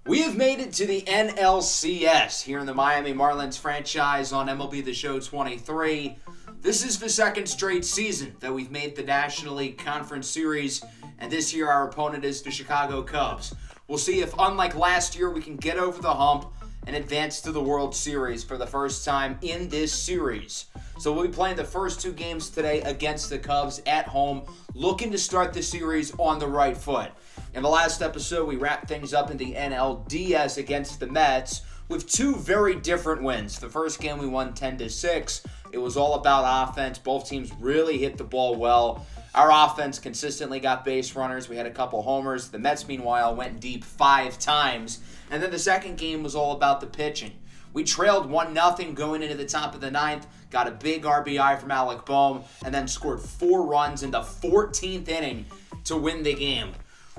We have made it to the NLCS here in the Miami Marlins franchise on MLB The Show 23. This is the second straight season that we've made the National League Conference Series, and this year our opponent is the Chicago Cubs. We'll see if, unlike last year, we can get over the hump and advance to the World Series for the first time in this series. So we'll be playing the first two games today against the Cubs at home, looking to start the series on the right foot. In the last episode, we wrapped things up in the NLCS against the Mets with two very different wins. The first game we won 10-6. It was all about offense. Both teams really hit the ball well. Our offense consistently got base runners. We had a couple homers. The Mets, meanwhile, went deep 5 times. And then the second game was all about the pitching. We trailed 1-0 going into the top of the ninth, got a big RBI from Alec Boehm, and then scored 4 runs in the 14th inning to win the game.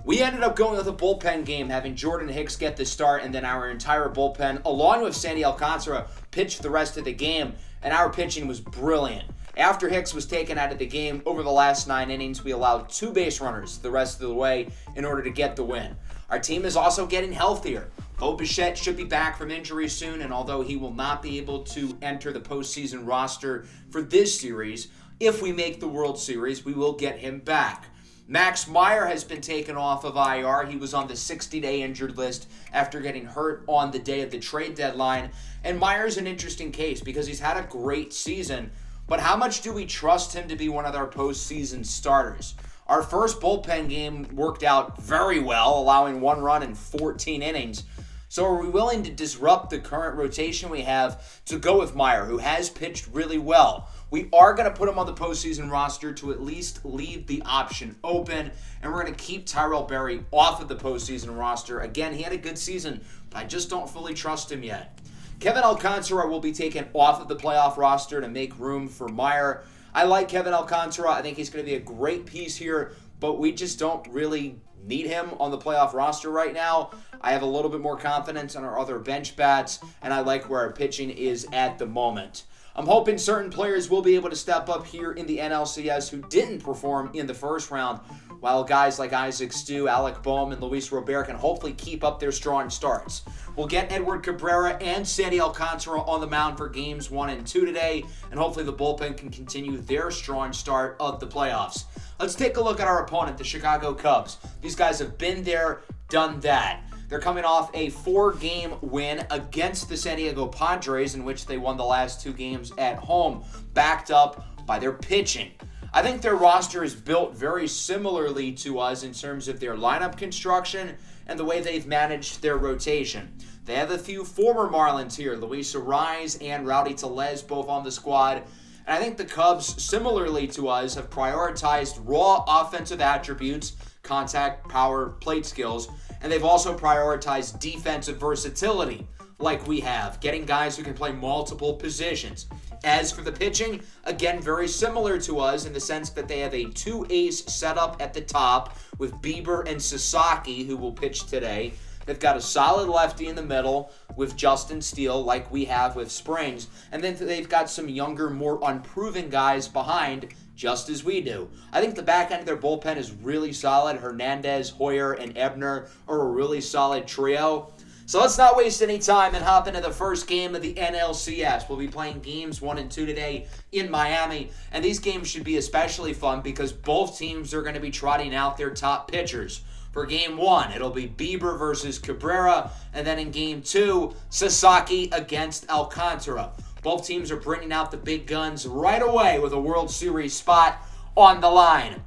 We ended up going with a bullpen game, having Jordan Hicks get the start, and then our entire bullpen, along with Sandy Alcantara, pitched the rest of the game, and our pitching was brilliant. After Hicks was taken out of the game, over the last 9 innings, we allowed 2 base runners the rest of the way in order to get the win. Our team is also getting healthier. Bo Bichette should be back from injury soon, and although he will not be able to enter the postseason roster for this series, if we make the World Series, we will get him back. Max Meyer has been taken off of IR. He was on the 60-day injured list after getting hurt on the day of the trade deadline. And Meyer's an interesting case because he's had a great season, but how much do we trust him to be one of our postseason starters? Our first bullpen game worked out very well, allowing 1 run in 14 innings. So are we willing to disrupt the current rotation we have to go with Meyer, who has pitched really well? We are going to put him on the postseason roster to at least leave the option open, and we're going to keep Tyrell Berry off of the postseason roster. Again, he had a good season, but I just don't fully trust him yet. Kevin Alcantara will be taken off of the playoff roster to make room for Meyer. I like Kevin Alcantara. I think he's going to be a great piece here, but we just don't really need him on the playoff roster right now. I have a little bit more confidence in our other bench bats, and I like where our pitching is at the moment. I'm hoping certain players will be able to step up here in the NLCS who didn't perform in the first round, while guys like Isaac Stu, Alec Boehm, and Luis Robert can hopefully keep up their strong starts. We'll get Edward Cabrera and Sandy Alcantara on the mound for games 1 and 2 today, and hopefully the bullpen can continue their strong start of the playoffs. Let's take a look at our opponent, the Chicago Cubs. These guys have been there, done that. They're coming off a 4-game win against the San Diego Padres, in which they won the last 2 games at home, backed up by their pitching. I think their roster is built very similarly to us in terms of their lineup construction and the way they've managed their rotation. They have a few former Marlins here, Luis Arraez and Rowdy Tellez, both on the squad. And I think the Cubs, similarly to us, have prioritized raw offensive attributes, contact, power, plate skills, and they've also prioritized defensive versatility, like we have, getting guys who can play multiple positions. As for the pitching, again, very similar to us in the sense that they have a 2-ace setup at the top with Bieber and Sasaki, who will pitch today. They've got a solid lefty in the middle with Justin Steele, like we have with Springs. And then they've got some younger, more unproven guys behind, just as we do. I think the back end of their bullpen is really solid. Hernandez, Hoyer, and Ebner are a really solid trio. So let's not waste any time and hop into the first game of the NLCS. We'll be playing games 1 and 2 today in Miami, and these games should be especially fun because both teams are going to be trotting out their top pitchers. For game 1, it'll be Bieber versus Cabrera, and then in game 2, Sasaki against Alcantara. Both teams are bringing out the big guns right away with a World Series spot on the line.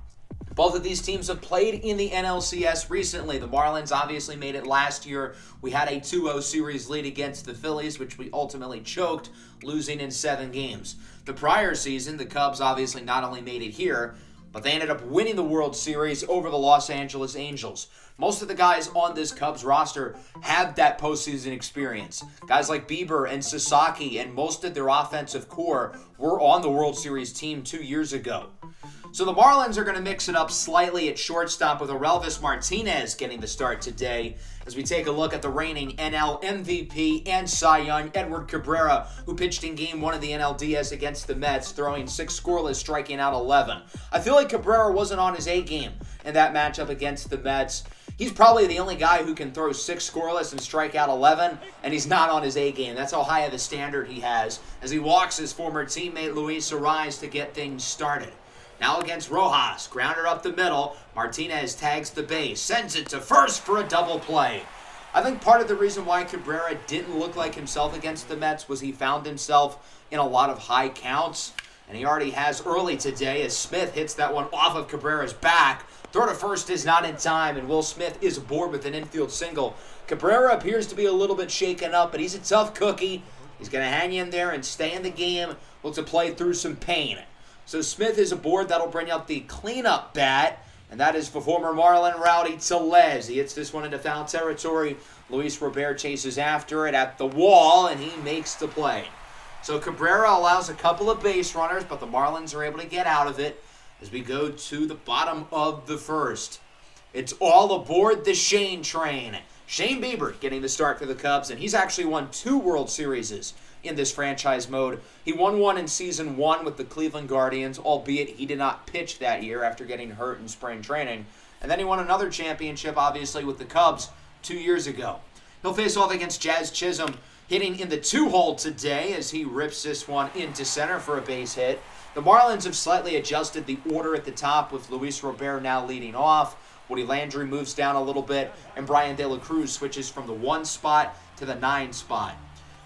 Both of these teams have played in the NLCS recently. The Marlins obviously made it last year. We had a 2-0 series lead against the Phillies, which we ultimately choked, losing in 7 games. The prior season, the Cubs obviously not only made it here, but they ended up winning the World Series over the Los Angeles Angels. Most of the guys on this Cubs roster have that postseason experience. Guys like Bieber and Sasaki and most of their offensive core were on the World Series team 2 years ago. So the Marlins are going to mix it up slightly at shortstop with Orelvis Martinez getting the start today as we take a look at the reigning NL MVP and Cy Young, Edward Cabrera, who pitched in Game 1 of the NLDS against the Mets, throwing 6 scoreless, striking out 11. I feel like Cabrera wasn't on his A game in that matchup against the Mets. He's probably the only guy who can throw 6 scoreless and strike out 11, and he's not on his A game. That's how high of a standard he has as he walks his former teammate Luis Arraez to get things started. Now against Rojas, grounder up the middle. Martinez tags the base, sends it to first for a double play. I think part of the reason why Cabrera didn't look like himself against the Mets was he found himself in a lot of high counts, and he already has early today as Smith hits that one off of Cabrera's back. Throw to first is not in time, and Will Smith is aboard with an infield single. Cabrera appears to be a little bit shaken up, but he's a tough cookie. He's going to hang in there and stay in the game. Look to play through some pain. So Smith is aboard. That'll bring out the cleanup bat, and that is for former Marlin Rowdy Tellez. He hits this one into foul territory. Luis Robert chases after it at the wall, and he makes the play. So Cabrera allows a couple of base runners, but the Marlins are able to get out of it as we go to the bottom of the first. It's all aboard the Shane train. Shane Bieber getting the start for the Cubs, and he's actually won 2 World Series in this franchise mode. He won one in Season 1 with the Cleveland Guardians, albeit he did not pitch that year after getting hurt in spring training. And then he won another championship, obviously, with the Cubs 2 years ago. He'll face off against Jazz Chisholm, hitting in the 2-hole today as he rips this one into center for a base hit. The Marlins have slightly adjusted the order at the top with Luis Robert now leading off. Woody Landry moves down a little bit, and Brian De La Cruz switches from the 1 spot to the 9 spot.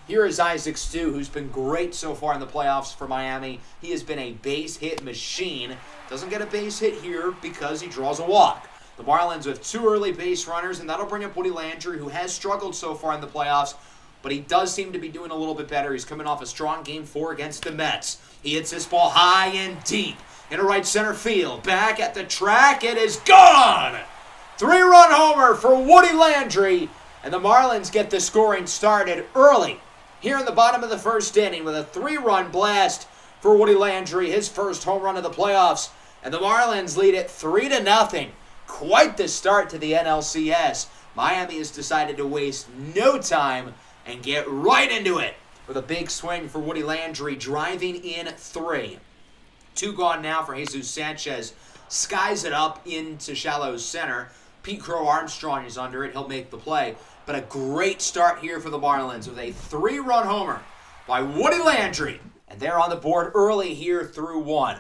Here is Isaac Stu, who's been great so far in the playoffs for Miami. He has been a base hit machine. Doesn't get a base hit here because he draws a walk. The Marlins have 2 early base runners, and that'll bring up Woody Landry, who has struggled so far in the playoffs, but he does seem to be doing a little bit better. He's coming off a strong Game 4 against the Mets. He hits this ball high and deep into right center field. Back at the track, it is gone! 3-run homer for Woody Landry, and the Marlins get the scoring started early here in the bottom of the first inning with a 3-run blast for Woody Landry, his first home run of the playoffs, and the Marlins lead it 3-0. Quite the start to the NLCS. Miami has decided to waste no time and get right into it with a big swing for Woody Landry, driving in 3. 2 gone now for Jesus Sanchez. Skies it up into shallow center. Pete Crow Armstrong is under it. He'll make the play. But a great start here for the Marlins with a 3-run homer by Woody Landry. And they're on the board early here through 1.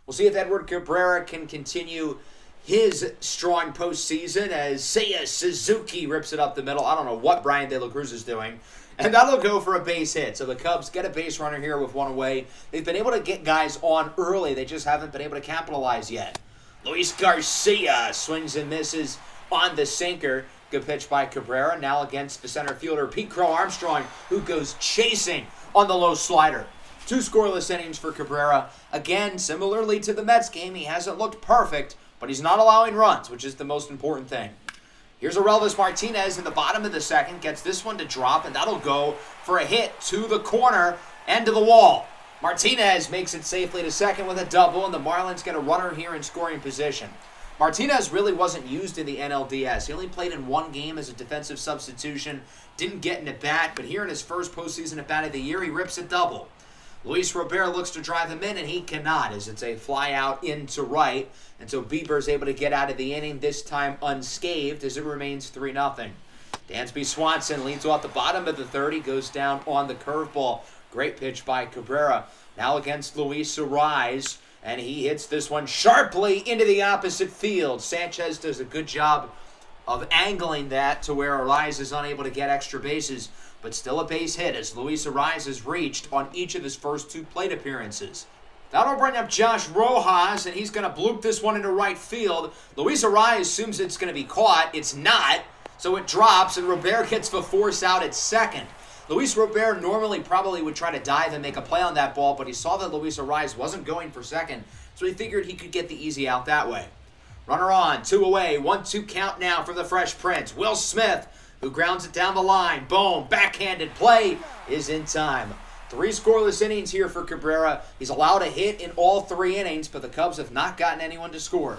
We'll see if Edward Cabrera can continue his strong postseason as Seiya Suzuki rips it up the middle. I don't know what Brian De La Cruz is doing. And that'll go for a base hit. So the Cubs get a base runner here with 1 away. They've been able to get guys on early. They just haven't been able to capitalize yet. Luis Garcia swings and misses on the sinker. Good pitch by Cabrera. Now against the center fielder, Pete Crow Armstrong, who goes chasing on the low slider. 2 scoreless innings for Cabrera. Again, similarly to the Mets game, he hasn't looked perfect, but he's not allowing runs, which is the most important thing. Here's Aurelvis Martinez in the bottom of the second. Gets this one to drop, and that'll go for a hit to the corner and to the wall. Martinez makes it safely to second with a double, and the Marlins get a runner here in scoring position. Martinez really wasn't used in the NLDS. He only played in 1 game as a defensive substitution. Didn't get an at-bat, but here in his first postseason at-bat of the year, he rips a double. Luis Robert looks to drive him in, and he cannot, as it's a fly out into right. And so Bieber is able to get out of the inning, this time unscathed, as it remains 3-0. Dansby Swanson leads off the bottom of the third. He goes down on the curveball. Great pitch by Cabrera. Now against Luis Arraez, and he hits this one sharply into the opposite field. Sanchez does a good job of angling that to where Arraez is unable to get extra bases, but still a base hit as Luis Arraez has reached on each of his first 2 plate appearances. That'll bring up Josh Rojas, and he's going to bloop this one into right field. Luis Arraez assumes it's going to be caught. It's not, so it drops, and Robert gets the force out at second. Luis Robert normally probably would try to dive and make a play on that ball, but he saw that Luis Arraez wasn't going for second, so he figured he could get the easy out that way. Runner on, 2 away, 1-2 count now for the Fresh Prince. Will Smith, who grounds it down the line. Boom, backhanded play is in time. 3 scoreless innings here for Cabrera. He's allowed a hit in all 3 innings, but the Cubs have not gotten anyone to score.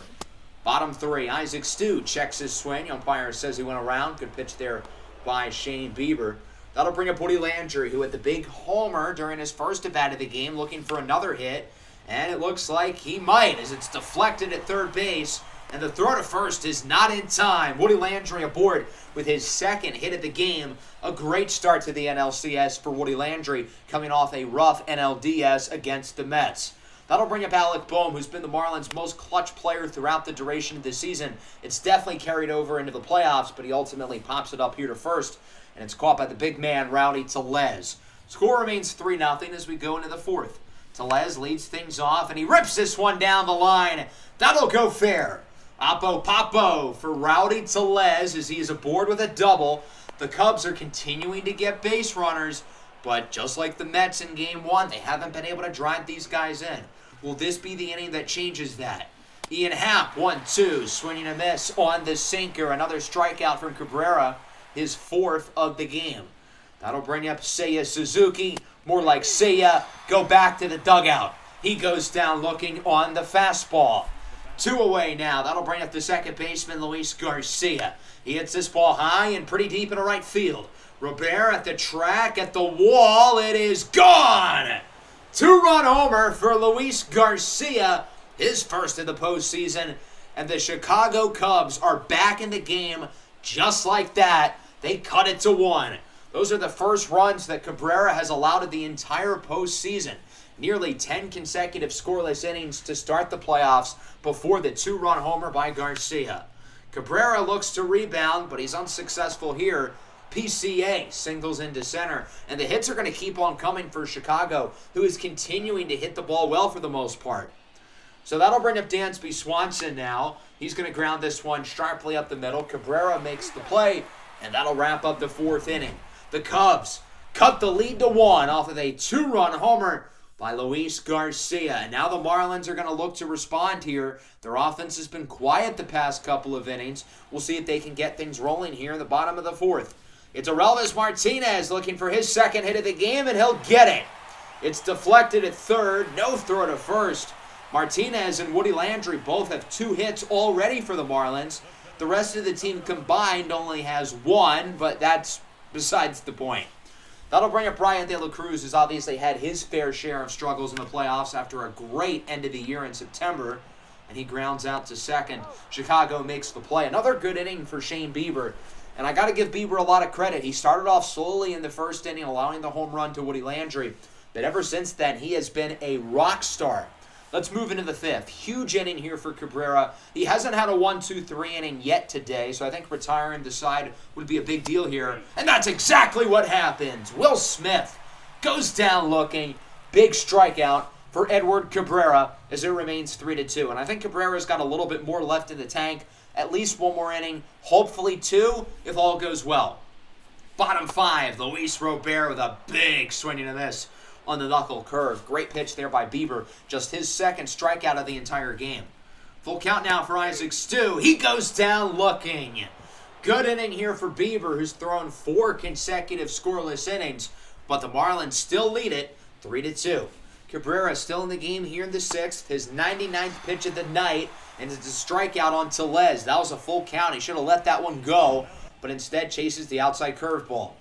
Bottom 3, Isaac Stu checks his swing. Umpire says he went around. Good pitch there by Shane Bieber. That'll bring up Woody Landry, who had the big homer during his first at-bat of the game, looking for another hit. And it looks like he might, as it's deflected at third base. And the throw to first is not in time. Woody Landry aboard with his second hit of the game. A great start to the NLCS for Woody Landry, coming off a rough NLDS against the Mets. That'll bring up Alec Boehm, who's been the Marlins' most clutch player throughout the duration of the season. It's definitely carried over into the playoffs, but he ultimately pops it up here to first, and it's caught by the big man, Rowdy Tellez. Score remains 3-0 as we go into the fourth. Tellez leads things off, and he rips this one down the line. That'll go fair. Oppo Popo for Rowdy Tellez as he is aboard with a double. The Cubs are continuing to get base runners, but just like the Mets in Game 1, they haven't been able to drive these guys in. Will this be the inning that changes that? Ian Happ, 1-2, swinging a miss on the sinker. Another strikeout from Cabrera, his fourth of the game. That'll bring up Seiya Suzuki, more like Seiya, go back to the dugout. He goes down looking on the fastball. 2 away now. That'll bring up the second baseman, Luis Garcia. He hits this ball high and pretty deep into right field. Robert at the track, at the wall. It is gone! 2-run homer for Luis Garcia, his first of the postseason. And the Chicago Cubs are back in the game just like that. They cut it to 1. Those are the first runs that Cabrera has allowed in the entire postseason. Nearly 10 consecutive scoreless innings to start the playoffs before the 2-run homer by Garcia. Cabrera looks to rebound, but he's unsuccessful here. PCA singles into center, and the hits are going to keep on coming for Chicago, who is continuing to hit the ball well for the most part. So that'll bring up Dansby Swanson now. He's going to ground this one sharply up the middle. Cabrera makes the play, and that'll wrap up the fourth inning. The Cubs cut the lead to 1 off of a 2-run homer by Luis Garcia. And now the Marlins are going to look to respond here. Their offense has been quiet the past couple of innings. We'll see if they can get things rolling here in the bottom of the fourth. It's Aurelvis Martinez looking for his second hit of the game, and he'll get it. It's deflected at third. No throw to first. Martinez and Woody Landry both have 2 hits already for the Marlins. The rest of the team combined only has 1, but that's besides the point. That'll bring up Brian De La Cruz, who's obviously had his fair share of struggles in the playoffs after a great end of the year in September, and he grounds out to second. Chicago makes the play. Another good inning for Shane Bieber, and I got to give Bieber a lot of credit. He started off slowly in the first inning, allowing the home run to Woody Landry, but ever since then, he has been a rock star. Let's move into the fifth. Huge inning here for Cabrera. He hasn't had a 1-2-3 inning yet today, so I think retiring the side would be a big deal here. And that's exactly what happens. Will Smith goes down looking. Big strikeout for Edward Cabrera as it remains 3-2. And I think Cabrera's got a little bit more left in the tank. At least 1 more inning. Hopefully 2 if all goes well. Bottom 5, Luis Robert with a big swing and a miss on the knuckle curve. Great pitch there by Bieber. Just his second strikeout of the entire game. Full count now for Isaac Stu. He goes down looking. Good inning here for Bieber, who's thrown 4 consecutive scoreless innings, but the Marlins still lead it 3-2. Cabrera still in the game here in the 6th, his 99th pitch of the night, and it's a strikeout on Tellez. That was a full count. He should have let that one go, but instead chases the outside curveball.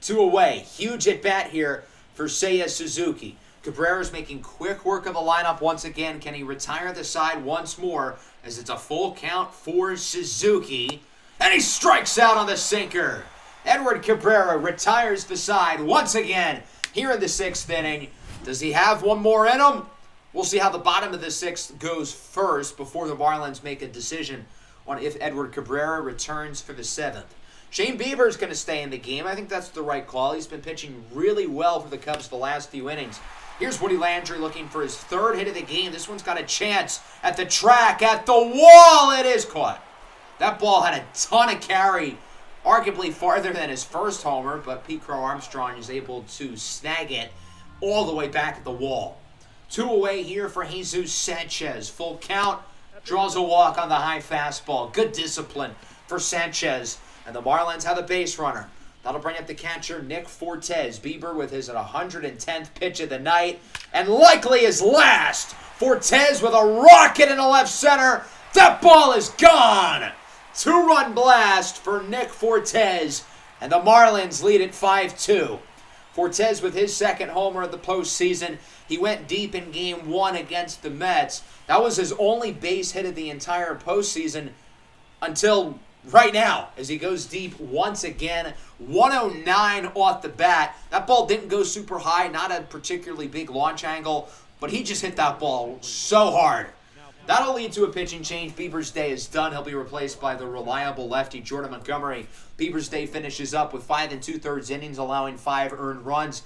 2 away. Huge at bat here for Seiya Suzuki. Cabrera's making quick work of the lineup once again. Can he retire the side once more as it's a full count for Suzuki? And he strikes out on the sinker. Edward Cabrera retires the side once again here in the 6th inning. Does he have 1 more in him? We'll see how the bottom of the 6th goes first before the Marlins make a decision on if Edward Cabrera returns for the 7th. Shane Bieber is going to stay in the game. I think that's the right call. He's been pitching really well for the Cubs the last few innings. Here's Woody Landry looking for his 3rd hit of the game. This one's got a chance at the track, at the wall. It is caught. That ball had a ton of carry, arguably farther than his first homer, but Pete Crow Armstrong is able to snag it all the way back at the wall. 2 away here for Jesus Sanchez. Full count, draws a walk on the high fastball. Good discipline for Sanchez. And the Marlins have a base runner. That'll bring up the catcher, Nick Fortes. Bieber with his 110th pitch of the night. And likely his last. Fortes with a rocket in the left center. That ball is gone. 2-run blast for Nick Fortes. And the Marlins lead at 5-2. Fortes with his second homer of the postseason. He went deep in Game 1 against the Mets. That was his only base hit of the entire postseason until right now, as he goes deep once again. 109 off the bat. That ball didn't go super high, not a particularly big launch angle, but he just hit that ball so hard. That'll lead to a pitching change. Bieber's day is done. He'll be replaced by the reliable lefty, Jordan Montgomery. Bieber's day finishes up with 5 2/3 innings, allowing 5 earned runs.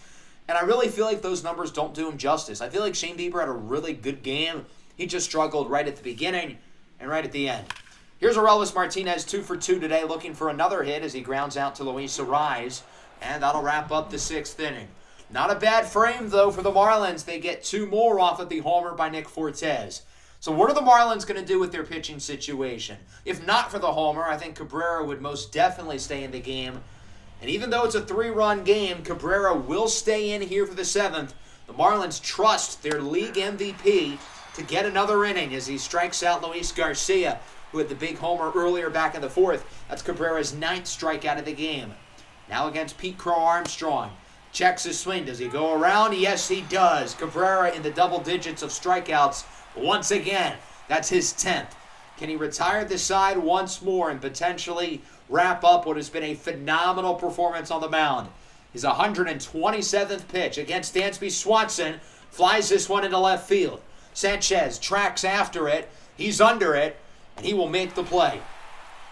And I really feel like those numbers don't do him justice. I feel like Shane Bieber had a really good game. He just struggled right at the beginning and right at the end. Here's Aurelus Martinez, 2 for 2 today, looking for another hit as he grounds out to Luis Arraez. And that'll wrap up the 6th inning. Not a bad frame, though, for the Marlins. They get 2 more off of the homer by Nick Fortes. So what are the Marlins going to do with their pitching situation? If not for the homer, I think Cabrera would most definitely stay in the game. And even though it's a 3-run game, Cabrera will stay in here for the 7th. The Marlins trust their league MVP to get another inning as he strikes out Luis Garcia, who had the big homer earlier back in the 4th. That's Cabrera's 9th strikeout of the game. Now against Pete Crow Armstrong. Checks his swing. Does he go around? Yes, he does. Cabrera in the double digits of strikeouts once again. That's his 10th. Can he retire the side once more and potentially wrap up what has been a phenomenal performance on the mound? His 127th pitch against Dansby Swanson flies this one into left field. Sanchez tracks after it. He's under it, and he will make the play.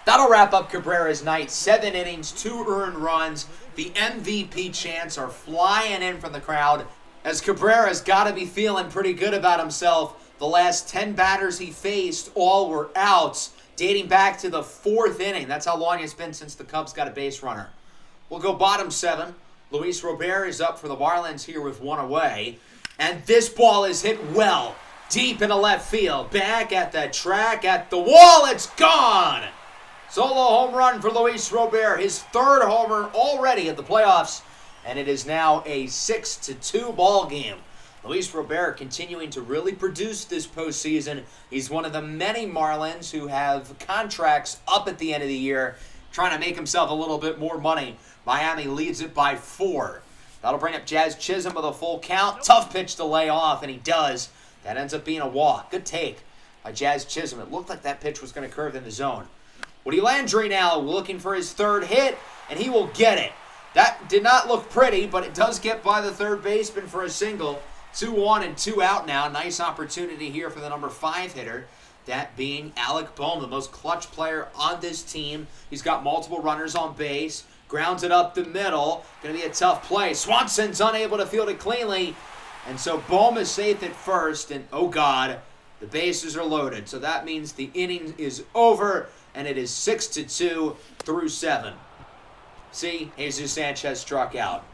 That'll wrap up Cabrera's night. 7 innings, 2 earned runs. The MVP chants are flying in from the crowd as Cabrera's got to be feeling pretty good about himself. The last 10 batters he faced, all were outs, dating back to the 4th inning. That's how long it's been since the Cubs got a base runner. We'll go bottom 7. Luis Robert is up for the Marlins here with 1 away. And this ball is hit well, deep into left field. Back at the track, at the wall, it's gone! Solo home run for Luis Robert, his 3rd homer already at the playoffs. And it is now a 6-2 ball game. Luis Robert continuing to really produce this postseason. He's one of the many Marlins who have contracts up at the end of the year, trying to make himself a little bit more money. Miami leads it by 4. That'll bring up Jazz Chisholm with a full count. Tough pitch to lay off, and he does. That ends up being a walk. Good take by Jazz Chisholm. It looked like that pitch was going to curve in the zone. Woody Landry now looking for his 3rd hit, and he will get it. That did not look pretty, but it does get by the 3rd baseman for a single. 2 on and 2 out now. Nice opportunity here for the number 5 hitter. That being Alec Bohm, the most clutch player on this team. He's got multiple runners on base. Grounds it up the middle. Going to be a tough play. Swanson's unable to field it cleanly. And so Bohm is safe at first. And oh God, the bases are loaded. So that means the inning is over. And it is 6-2 through 7. See, Jesus Sanchez struck out.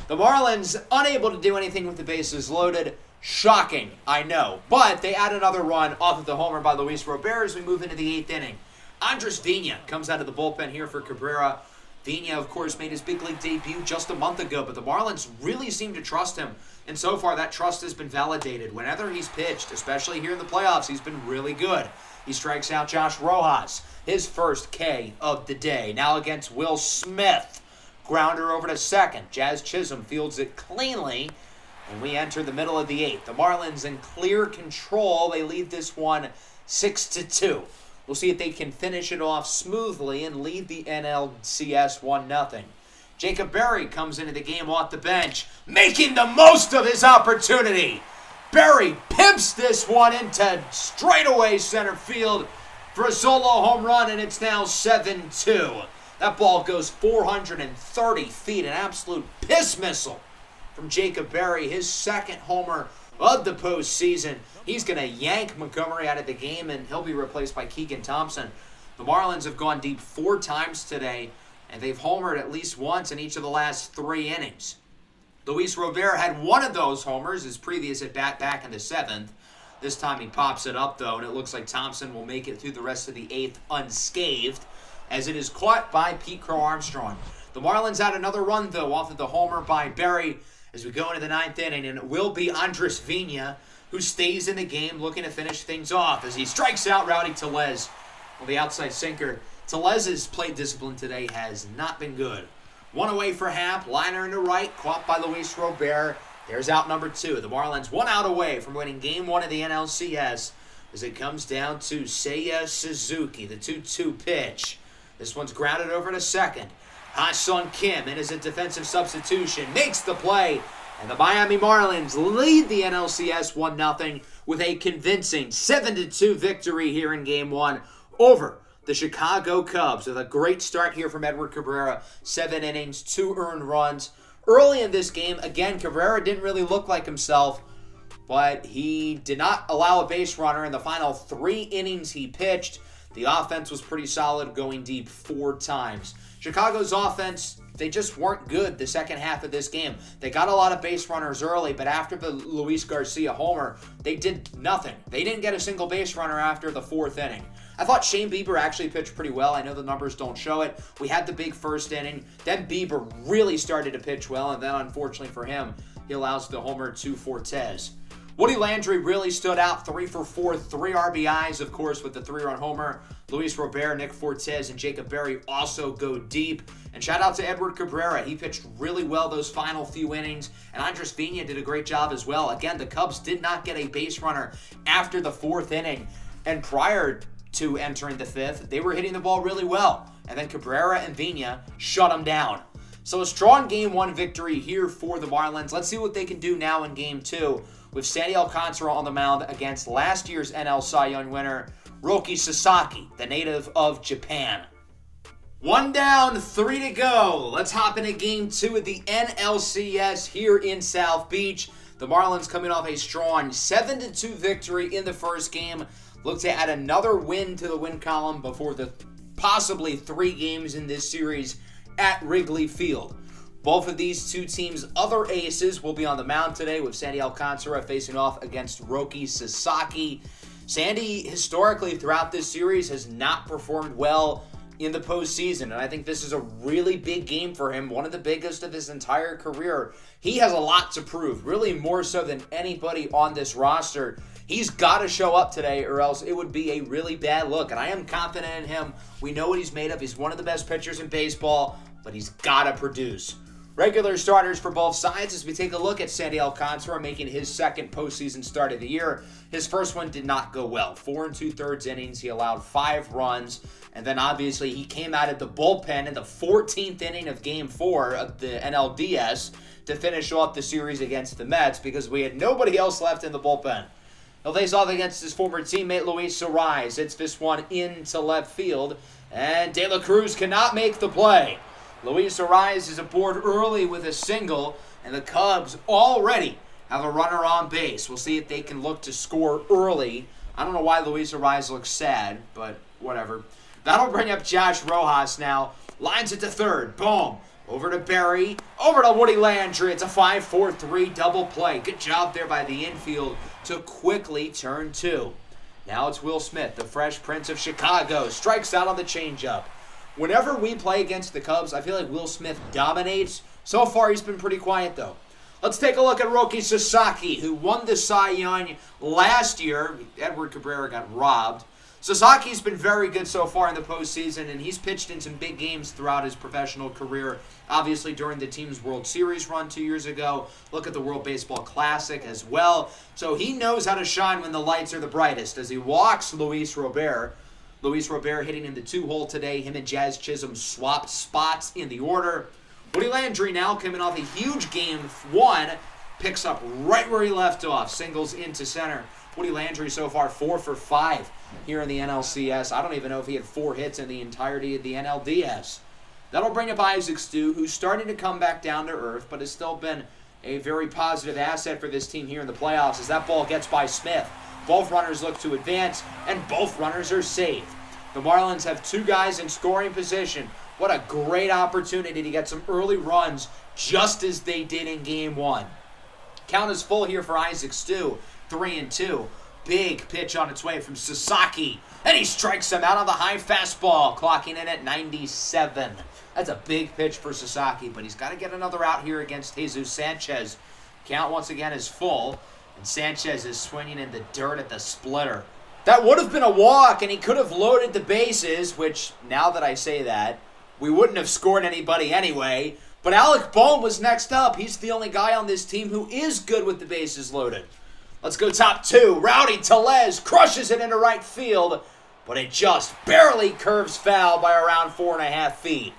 The Marlins unable to do anything with the bases loaded. Shocking, I know. But they add another run off of the homer by Luis Robert as we move into the 8th inning. Andres Vina comes out of the bullpen here for Cabrera. Vina, of course, made his big league debut just a month ago, but the Marlins really seem to trust him. And so far, that trust has been validated. Whenever he's pitched, especially here in the playoffs, he's been really good. He strikes out Josh Rojas, his 1st K of the day. Now against Will Smith. Grounder over to 2nd. Jazz Chisholm fields it cleanly. And we enter the middle of the 8th. The Marlins in clear control. They lead this one 6-2. We'll see if they can finish it off smoothly and lead the NLCS 1-0. Jacob Berry comes into the game off the bench, making the most of his opportunity. Berry pimps this one into straightaway center field for a solo home run, and it's now 7-2. That ball goes 430 feet, an absolute piss missile from Jacob Berry, his 2nd homer of the postseason. He's going to yank Montgomery out of the game, and he'll be replaced by Keegan Thompson. The Marlins have gone deep 4 times today, and they've homered at least once in each of the last 3 innings. Luis Robert had one of those homers, his previous at-bat back in the 7th. This time he pops it up, though, and it looks like Thompson will make it through the rest of the 8th unscathed, as it is caught by Pete Crow Armstrong. The Marlins add another run, though, off of the homer by Berry as we go into the 9th inning, and it will be Andres Vina who stays in the game looking to finish things off as he strikes out Rowdy Tellez. Well, the outside sinker. Tellez's plate discipline today has not been good. One away for Hamp. Liner into right. Caught by Luis Robert. There's out number 2. The Marlins 1 out away from winning Game 1 of the NLCS as it comes down to Seiya Suzuki, the 2-2 pitch. This one's grounded over to second. Ha-Sung Kim in as a defensive substitution. Makes the play. And the Miami Marlins lead the NLCS 1-0 with a convincing 7-2 victory here in Game 1 over the Chicago Cubs with a great start here from Edward Cabrera. 7 innings, 2 earned runs. Early in this game, again, Cabrera didn't really look like himself, but he did not allow a base runner in the final 3 innings he pitched. The offense was pretty solid, going deep 4 times. Chicago's offense, they just weren't good the second half of this game. They got a lot of base runners early, but after the Luis Garcia homer, they did nothing. They didn't get a single base runner after the 4th inning. I thought Shane Bieber actually pitched pretty well. I know the numbers don't show it. We had the big first inning. Then Bieber really started to pitch well, and then unfortunately for him, he allows the homer to Fortes. Woody Landry really stood out, 3 for 4, 3 RBIs, of course, with the 3-run homer. Luis Robert, Nick Fortes, and Jacob Berry also go deep. And shout out to Edward Cabrera. He pitched really well those final few innings. And Andres Pena did a great job as well. Again, the Cubs did not get a base runner after the 4th inning. And prior to entering the 5th, they were hitting the ball really well. And then Cabrera and Pena shut them down. So a strong Game 1 victory here for the Marlins. Let's see what they can do now in Game 2 with Sandy Alcantara on the mound against last year's NL Cy Young winner, Roki Sasaki, the native of Japan. 1 down, 3 to go. Let's hop into Game 2 of the NLCS here in South Beach. The Marlins coming off a strong 7-2 victory in the first game. Look to add another win to the win column before the possibly 3 games in this series at Wrigley Field. Both of these 2 teams' other aces will be on the mound today, with Sandy Alcantara facing off against Roki Sasaki. Sandy, historically throughout this series, has not performed well in the postseason, and I think this is a really big game for him, one of the biggest of his entire career. He has a lot to prove, really more so than anybody on this roster. He's got to show up today, or else it would be a really bad look, and I am confident in him. We know what he's made of. He's one of the best pitchers in baseball, but he's got to produce. Regular starters for both sides as we take a look at Sandy Alcantara making his second postseason start of the year. His first one did not go well. 4 2/3 innings. He allowed 5 runs. And then obviously he came out of the bullpen in the 14th inning of Game 4 of the NLDS to finish off the series against the Mets because we had nobody else left in the bullpen. He'll face off against his former teammate Luis Arraez. Hits this one into left field. And De La Cruz cannot make the play. Luis Arraez is aboard early with a single, and the Cubs already have a runner on base. We'll see if they can look to score early. I don't know why Luis Arraez looks sad, but whatever. That'll bring up Josh Rojas now. Lines it to third. Boom. Over to Berry. Over to Woody Landry. It's a 5-4-3 double play. Good job there by the infield to quickly turn 2. Now it's Will Smith, the Fresh Prince of Chicago. Strikes out on the changeup. Whenever we play against the Cubs, I feel like Will Smith dominates. So far, he's been pretty quiet, though. Let's take a look at Roki Sasaki, who won the Cy Young last year. Edward Cabrera got robbed. Sasaki's been very good so far in the postseason, and he's pitched in some big games throughout his professional career. Obviously, during the team's World Series run 2 years ago. Look at the World Baseball Classic as well. So he knows how to shine when the lights are the brightest as he walks Luis Robert. Luis Robert hitting in the 2-hole today. Him and Jazz Chisholm swapped spots in the order. Woody Landry now coming off a huge Game 1. Picks up right where he left off. Singles into center. Woody Landry so far 4 for 5 here in the NLCS. I don't even know if he had 4 hits in the entirety of the NLDS. That'll bring up Isaac Stu, who's starting to come back down to earth, but has still been a very positive asset for this team here in the playoffs as that ball gets by Smith. Both runners look to advance, and both runners are saved. The Marlins have 2 guys in scoring position. What a great opportunity to get some early runs just as they did in Game 1. Count is full here for Isaac Stu, 3-2. Big pitch on its way from Sasaki, and he strikes him out on the high fastball, clocking in at 97. That's a big pitch for Sasaki, but he's got to get another out here against Jesus Sanchez. Count once again is full. And Sanchez is swinging in the dirt at the splitter. That would have been a walk, and he could have loaded the bases, which, now that I say that, we wouldn't have scored anybody anyway. But Alec Bohm was next up. He's the only guy on this team who is good with the bases loaded. Let's go top 2. Rowdy Tellez crushes it into right field, but it just barely curves foul by around 4.5 feet.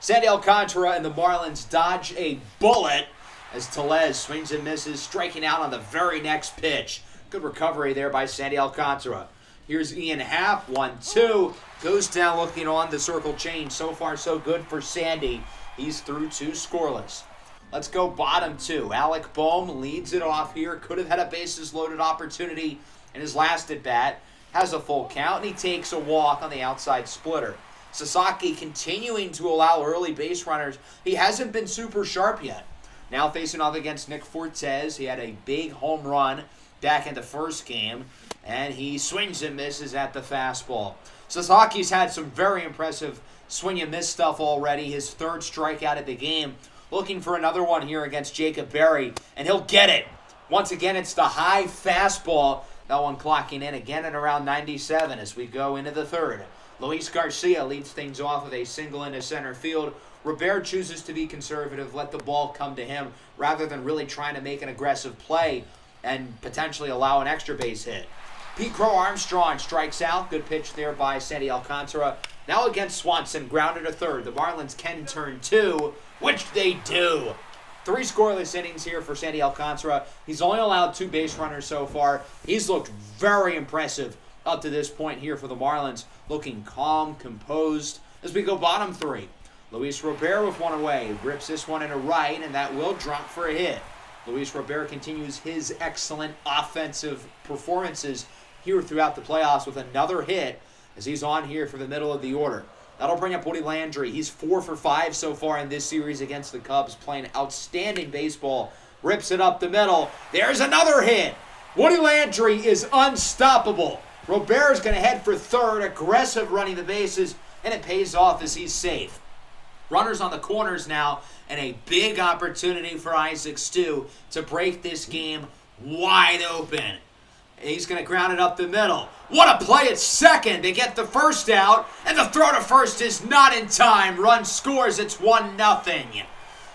Sandy Alcantara and the Marlins dodge a bullet as Tellez swings and misses, striking out on the very next pitch. Good recovery there by Sandy Alcantara. Here's Ian Happ, 1-2. Goes down looking on the circle change. So far, so good for Sandy. He's through 2 scoreless. Let's go bottom 2. Alec Bohm leads it off here. Could have had a bases loaded opportunity in his last at-bat. Has a full count, and he takes a walk on the outside splitter. Sasaki continuing to allow early base runners. He hasn't been super sharp yet. Now facing off against Nick Fortes. He had a big home run back in the first game, and he swings and misses at the fastball. Sasaki's had some very impressive swing and miss stuff already. His 3rd strikeout of the game. Looking for another one here against Jacob Berry, and he'll get it. Once again, it's the high fastball. That one clocking in again at around 97 as we go into the 3rd. Luis Garcia leads things off with a single into center field. Robert chooses to be conservative, let the ball come to him, rather than really trying to make an aggressive play and potentially allow an extra base hit. Pete Crow Armstrong strikes out. Good pitch there by Sandy Alcantara. Now against Swanson, grounded to 3rd. The Marlins can turn 2, which they do. 3 scoreless innings here for Sandy Alcantara. He's only allowed 2 base runners so far. He's looked very impressive up to this point here for the Marlins. Looking calm, composed. As we go bottom 3. Luis Robert with one away. Rips this one into right, and that will drop for a hit. Luis Robert continues his excellent offensive performances here throughout the playoffs with another hit as he's on here for the middle of the order. That'll bring up Woody Landry. He's 4 for 5 so far in this series against the Cubs, playing outstanding baseball. Rips it up the middle. There's another hit. Woody Landry is unstoppable. Robert's going to head for 3rd, aggressive running the bases, and it pays off as he's safe. Runners on the corners now, and a big opportunity for Isaac Stu to break this game wide open. He's going to ground it up the middle. What a play at second to get the first out, and the throw to first is not in time. Run scores, it's 1-0.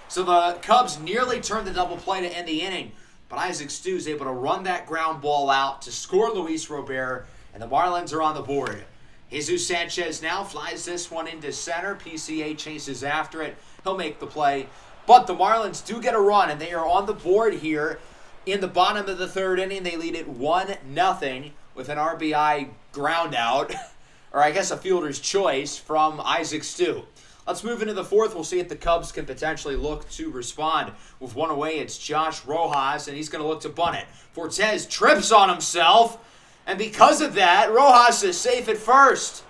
So the Cubs nearly turned the double play to end the inning, but Isaac Stu is able to run that ground ball out to score Luis Robert, and the Marlins are on the board. Jesus Sanchez now flies this one into center. PCA chases after it. He'll make the play. But the Marlins do get a run, and they are on the board here in the bottom of the 3rd inning. They lead it 1-0 with an RBI ground out, or I guess a fielder's choice from Isaac Stu. Let's move into the 4th. We'll see if the Cubs can potentially look to respond. With one away, it's Josh Rojas, and he's going to look to bunt it. Fortes trips on himself, and because of that, Rojas is safe at first.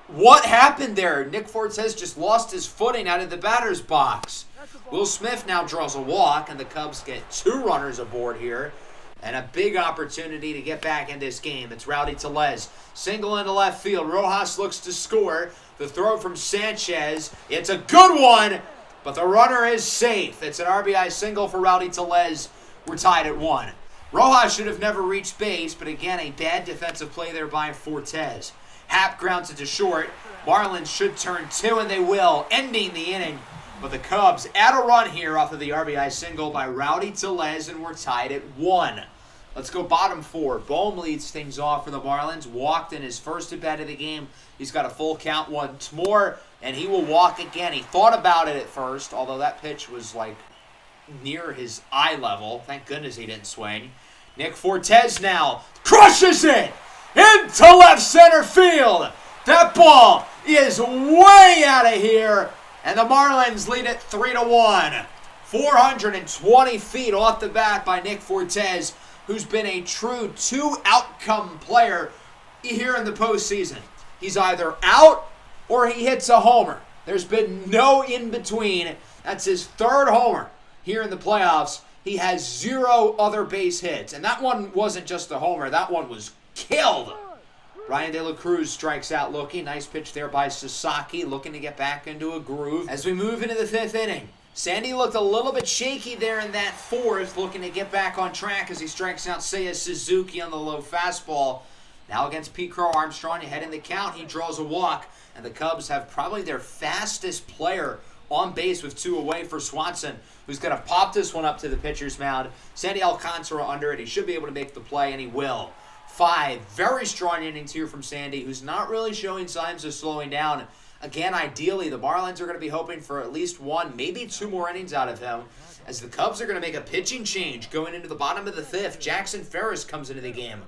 What happened there? Nick Fortes just lost his footing out of the batter's box. Will Smith now draws a walk, and the Cubs get 2 runners aboard here. And a big opportunity to get back in this game. It's Rowdy Tellez. Single into left field. Rojas looks to score. The throw from Sanchez. It's a good one, but the runner is safe. It's an RBI single for Rowdy Tellez. We're tied at 1. Rojas should have never reached base, but again, a bad defensive play there by Fortes. Happ grounds it to short. Marlins should turn 2, and they will, ending the inning. But the Cubs add a run here off of the RBI single by Rowdy Tellez, and we're tied at 1. Let's go bottom 4. Bohm leads things off for the Marlins. Walked in his first at-bat of the game. He's got a full count once more, and he will walk again. He thought about it at first, although that pitch was like near his eye level. Thank goodness he didn't swing. Nick Fortes now crushes it into left center field. That ball is way out of here, and the Marlins lead it 3-1. 420 feet off the bat by Nick Fortes, who's been a true 2-outcome player here in the postseason. He's either out or he hits a homer. There's been no in-between. That's his 3rd homer here in the playoffs. He has 0 other base hits. And that one wasn't just a homer. That one was killed. Ryan De La Cruz strikes out looking. Nice pitch there by Sasaki, looking to get back into a groove. As we move into the 5th inning, Sandy looked a little bit shaky there in that 4th, looking to get back on track as he strikes out Seiya Suzuki on the low fastball. Now against Pete Crow Armstrong, you head in the count, he draws a walk, and the Cubs have probably their fastest player on base with 2 away for Swanson, who's going to pop this one up to the pitcher's mound. Sandy Alcantara under it. He should be able to make the play, and he will. 5 very strong innings here from Sandy, who's not really showing signs of slowing down. Again, ideally, the Marlins are going to be hoping for at least 1, maybe 2 more innings out of him, as the Cubs are going to make a pitching change going into the bottom of the 5th. Jackson Ferris comes into the game.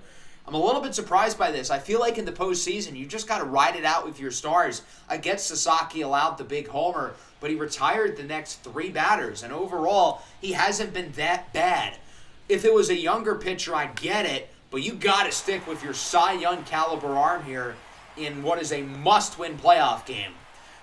I'm a little bit surprised by this. I feel like in the postseason, you just got to ride it out with your stars. I get Sasaki allowed the big homer, but he retired the next 3 batters, and overall, he hasn't been that bad. If it was a younger pitcher, I'd get it, but you got to stick with your Cy Young caliber arm here in what is a must-win playoff game.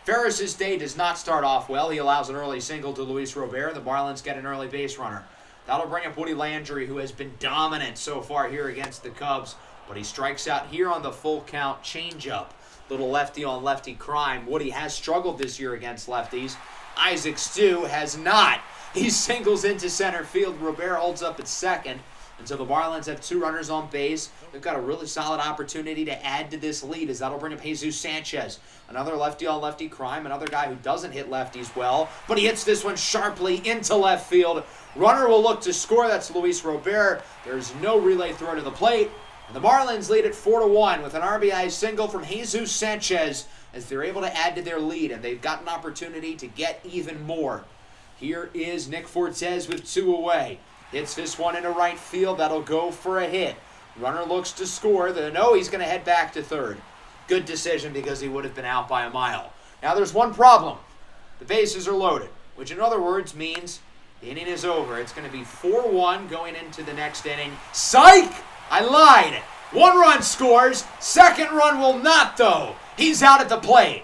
Ferris' day does not start off well. He allows an early single to Luis Robert. The Marlins get an early base runner. That'll bring up Woody Landry, who has been dominant so far here against the Cubs, but he strikes out here on the full count changeup. Little lefty on lefty crime. Woody has struggled this year against lefties. Isaac Stu has not. He singles into center field. Robert holds up at second. And so the Marlins have 2 runners on base. They've got a really solid opportunity to add to this lead, as that'll bring up Jesus Sanchez. Another lefty on lefty crime, another guy who doesn't hit lefties well, but he hits this one sharply into left field. Runner will look to score. That's Luis Robert. There's no relay throw to the plate. And the Marlins lead it 4-1 with an RBI single from Jesus Sanchez, as they're able to add to their lead, and they've got an opportunity to get even more. Here is Nick Fortes with 2 away. Hits this one into right field. That'll go for a hit. Runner looks to score. No, he's going to head back to third. Good decision, because he would have been out by a mile. Now there's one problem. The bases are loaded, which in other words means the inning is over. It's going to be 4-1 going into the next inning. Psych! I lied. 1 run scores. 2nd run will not, though. He's out at the plate.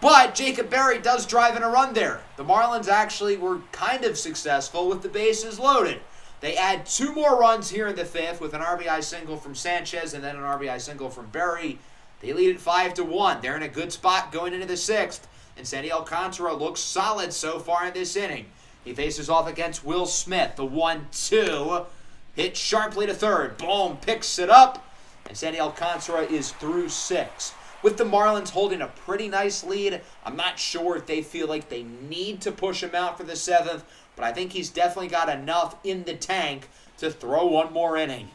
But Jacob Berry does drive in a run there. The Marlins actually were kind of successful with the bases loaded. They add 2 more runs here in the 5th with an RBI single from Sanchez and then an RBI single from Berry. They lead it 5-1. They're in a good spot going into the 6th. And Sandy Alcantara looks solid so far in this inning. He faces off against Will Smith. The 1-2. Hit sharply to third. Boom. Picks it up. And Sandy Alcantara is through 6. With the Marlins holding a pretty nice lead, I'm not sure if they feel like they need to push him out for the 7th, but I think he's definitely got enough in the tank to throw 1 more inning.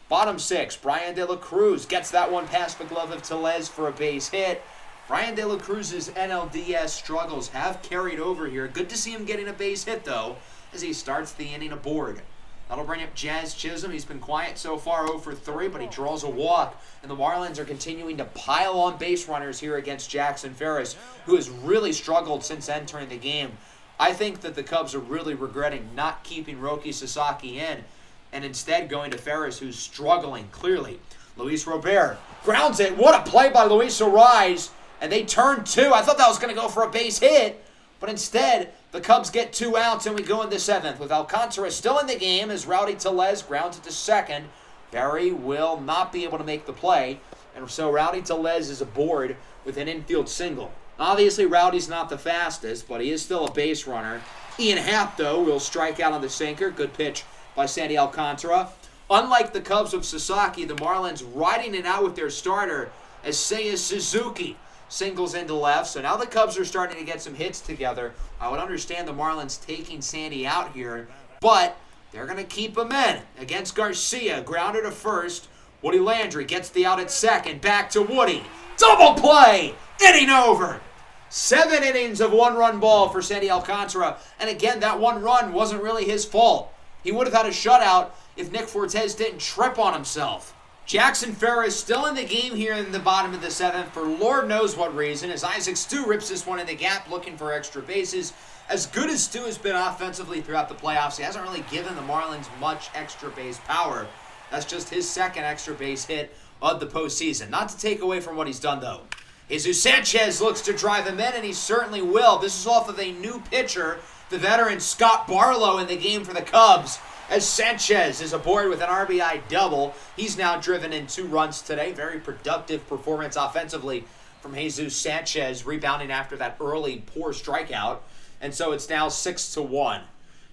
Bottom 6, Brian De La Cruz gets that one past the glove of Tellez for a base hit. Brian De La Cruz's NLDS struggles have carried over here. Good to see him getting a base hit, though, as he starts the inning aboard. That'll bring up Jazz Chisholm. He's been quiet so far, 0 for 3, but he draws a walk. And the Marlins are continuing to pile on base runners here against Jackson Ferris, who has really struggled since entering the game. I think that the Cubs are really regretting not keeping Roki Sasaki in and instead going to Ferris, who's struggling clearly. Luis Robert grounds it. What a play by Luis Arise. And they turn 2. I thought that was going to go for a base hit, but instead the Cubs get 2 outs, and we go in the 7th with Alcantara still in the game as Rowdy Tellez grounds it to second. Berry will not be able to make the play, and so Rowdy Tellez is aboard with an infield single. Obviously, Rowdy's not the fastest, but he is still a base runner. Ian Happ, though, will strike out on the sinker. Good pitch by Sandy Alcantara. Unlike the Cubs of Sasaki, the Marlins riding it out with their starter as Seiya Suzuki singles into left. So now the Cubs are starting to get some hits together. I would understand the Marlins taking Sandy out here, but they're going to keep him in against Garcia. Grounded to first. Woody Landry gets the out at second. Back to Woody. Double play. Inning over. 7 innings of 1-run ball for Sandy Alcantara. And again, that 1 run wasn't really his fault. He would have had a shutout if Nick Fortes didn't trip on himself. Jackson Ferris still in the game here in the bottom of the 7th for Lord knows what reason, as Isaac Stu rips this one in the gap looking for extra bases. As good as Stu has been offensively throughout the playoffs, he hasn't really given the Marlins much extra base power. That's just his 2nd extra base hit of the postseason. Not to take away from what he's done, though. Jesus Sanchez looks to drive him in, and he certainly will. This is off of a new pitcher, the veteran Scott Barlow, in the game for the Cubs, as Sanchez is aboard with an RBI double. He's now driven in 2 runs today. Very productive performance offensively from Jesus Sanchez, rebounding after that early poor strikeout. And so it's now 6-1.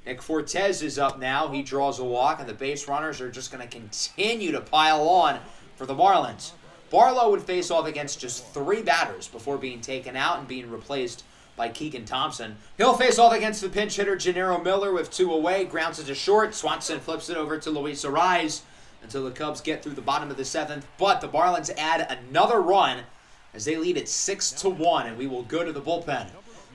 Nick Fortes is up now. He draws a walk, and the base runners are just going to continue to pile on for the Marlins. Barlow would face off against just 3 batters before being taken out and being replaced by Keegan Thompson. He'll face off against the pinch hitter Gennaro Miller with 2 away, grounds it to short. Swanson flips it over to Luis Arraez until the Cubs get through the bottom of the 7th. But the Marlins add another run as they lead at 6-1, and we will go to the bullpen.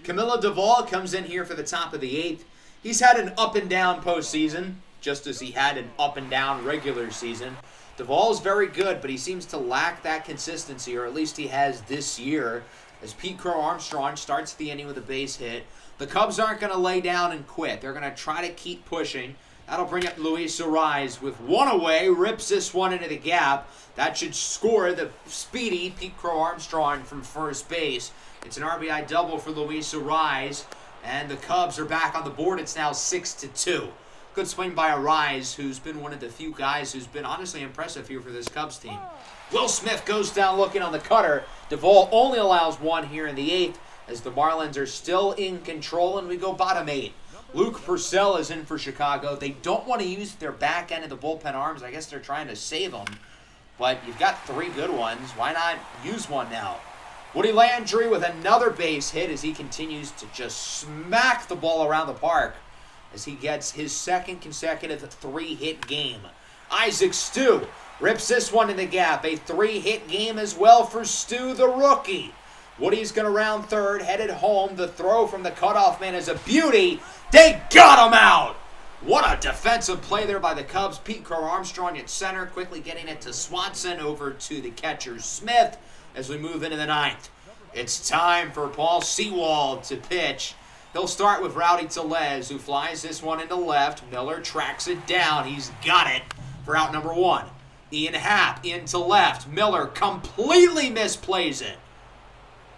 Camilo Doval comes in here for the top of the 8th. He's had an up-and-down postseason, just as he had an up-and-down regular season. Doval's very good, but he seems to lack that consistency, or at least he has this year, as Pete Crow Armstrong starts the inning with a base hit. The Cubs aren't going to lay down and quit. They're going to try to keep pushing. That'll bring up Luis Arraez with 1 away, rips this one into the gap. That should score the speedy Pete Crow Armstrong from first base. It's an RBI double for Luis Arraez, and the Cubs are back on the board. It's now 6-2. Good swing by Arraez, who's been one of the few guys who's been honestly impressive here for this Cubs team. Will Smith goes down looking on the cutter. Doval only allows 1 here in the 8th, as the Marlins are still in control, and we go bottom 8. Luke Purcell is in for Chicago. They don't want to use their back end of the bullpen arms. I guess they're trying to save them. But you've got 3 good ones. Why not use one now? Woody Landry with another base hit as he continues to just smack the ball around the park as he gets his 2nd consecutive 3-hit game. Isaac Stu rips this one in the gap. A 3-hit game as well for Stu, the rookie. Woody's going to round third, headed home. The throw from the cutoff man is a beauty. They got him out! What a defensive play there by the Cubs. Pete Crow Armstrong at center, quickly getting it to Swanson, over to the catcher Smith as we move into the 9th. It's time for Paul Sewald to pitch. He'll start with Rowdy Tellez, who flies this one into left. Miller tracks it down. He's got it for out number 1. Ian Happ into left. Miller completely misplays it.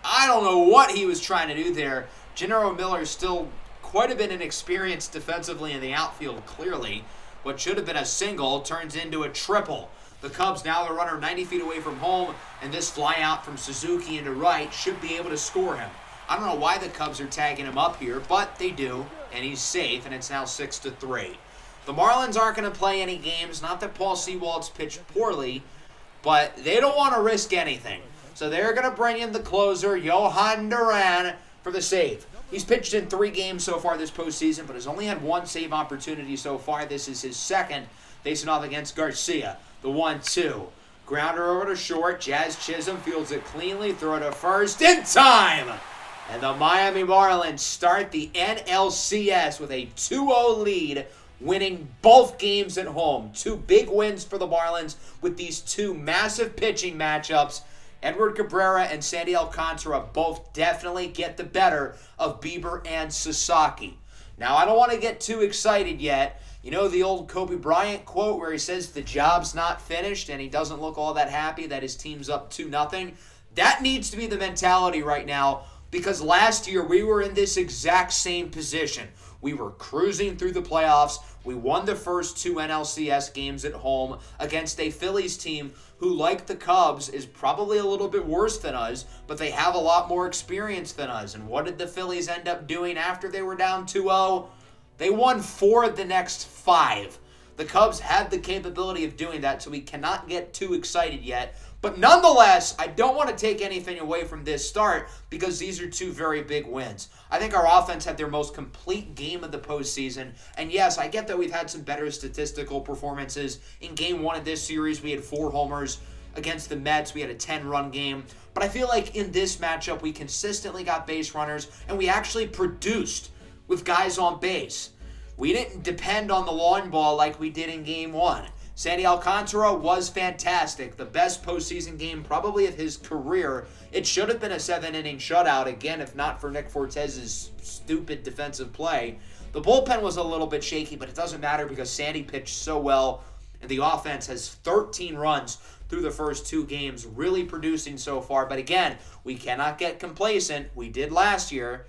I don't know what he was trying to do there. Gennaro Miller still quite a bit inexperienced defensively in the outfield, clearly. What should have been a single turns into a triple. The Cubs, now the runner 90 feet away from home, and this fly out from Suzuki into right should be able to score him. I don't know why the Cubs are tagging him up here, but they do, and he's safe, and it's now 6-3. The Marlins aren't going to play any games. Not that Paul Sewald's pitched poorly, but they don't want to risk anything. So they're going to bring in the closer, Johan Duran, for the save. He's pitched in 3 games so far this postseason, but has only had 1 save opportunity so far. This is his 2nd, facing off against Garcia. The 1-2. Grounder over to short. Jazz Chisholm fields it cleanly. Throw to first in time. And the Miami Marlins start the NLCS with a 2-0 lead, winning both games at home. 2 big wins for the Marlins with these 2 massive pitching matchups. Edward Cabrera and Sandy Alcantara both definitely get the better of Bieber and Sasaki. Now, I don't want to get too excited yet. You know the old Kobe Bryant quote where he says the job's not finished and he doesn't look all that happy that his team's up 2-0? That needs to be the mentality right now, because last year we were in this exact same position. We were cruising through the playoffs. We won the first 2 NLCS games at home against a Phillies team who, like the Cubs, is probably a little bit worse than us, but they have a lot more experience than us. And what did the Phillies end up doing after they were down 2-0? They won 4 of the next 5. The Cubs have the capability of doing that, so we cannot get too excited yet. But nonetheless, I don't want to take anything away from this start because these are 2 very big wins. I think our offense had their most complete game of the postseason. And yes, I get that we've had some better statistical performances. In Game 1 of this series, we had 4 homers. Against the Mets, we had a 10-run game. But I feel like in this matchup, we consistently got base runners, and we actually produced with guys on base. We didn't depend on the long ball like we did in Game 1. Sandy Alcantara was fantastic. The best postseason game probably of his career. It should have been a 7-inning shutout, again, if not for Nick Fortez's stupid defensive play. The bullpen was a little bit shaky, but it doesn't matter because Sandy pitched so well, and the offense has 13 runs through the first 2 games, really producing so far. But again, we cannot get complacent. We did last year,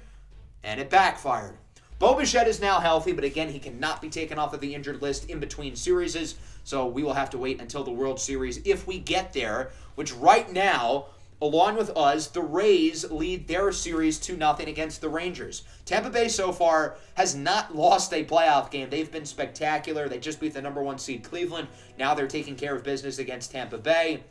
and it backfired. Bo Bichette is now healthy, but again, he cannot be taken off of the injured list in between series, so we will have to wait until the World Series if we get there, which right now, along with us, the Rays lead their series 2-0 against the Rangers. Tampa Bay so far has not lost a playoff game. They've been spectacular. They just beat the number 1 seed Cleveland. Now they're taking care of business against Tampa Bay.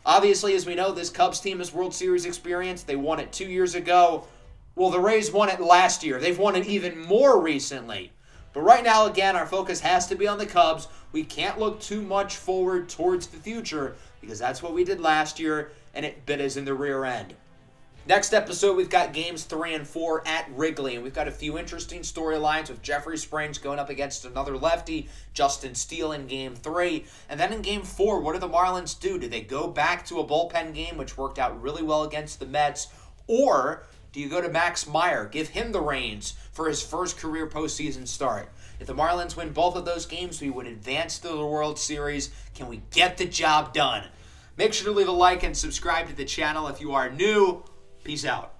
Obviously, as we know, this Cubs team has World Series experience. They won it 2 years ago. Well, the Rays won it last year. They've won it even more recently. But right now, again, our focus has to be on the Cubs. We can't look too much forward towards the future because that's what we did last year, and it bit us in the rear end. Next episode, we've got games 3 and 4 at Wrigley, and we've got a few interesting storylines with Jeffrey Springs going up against another lefty, Justin Steele in Game 3. And then in Game 4, what do the Marlins do? Do they go back to a bullpen game, which worked out really well against the Mets, or do you go to Max Meyer, give him the reins for his first career postseason start? If the Marlins win both of those games, we would advance to the World Series. Can we get the job done? Make sure to leave a like and subscribe to the channel if you are new. Peace out.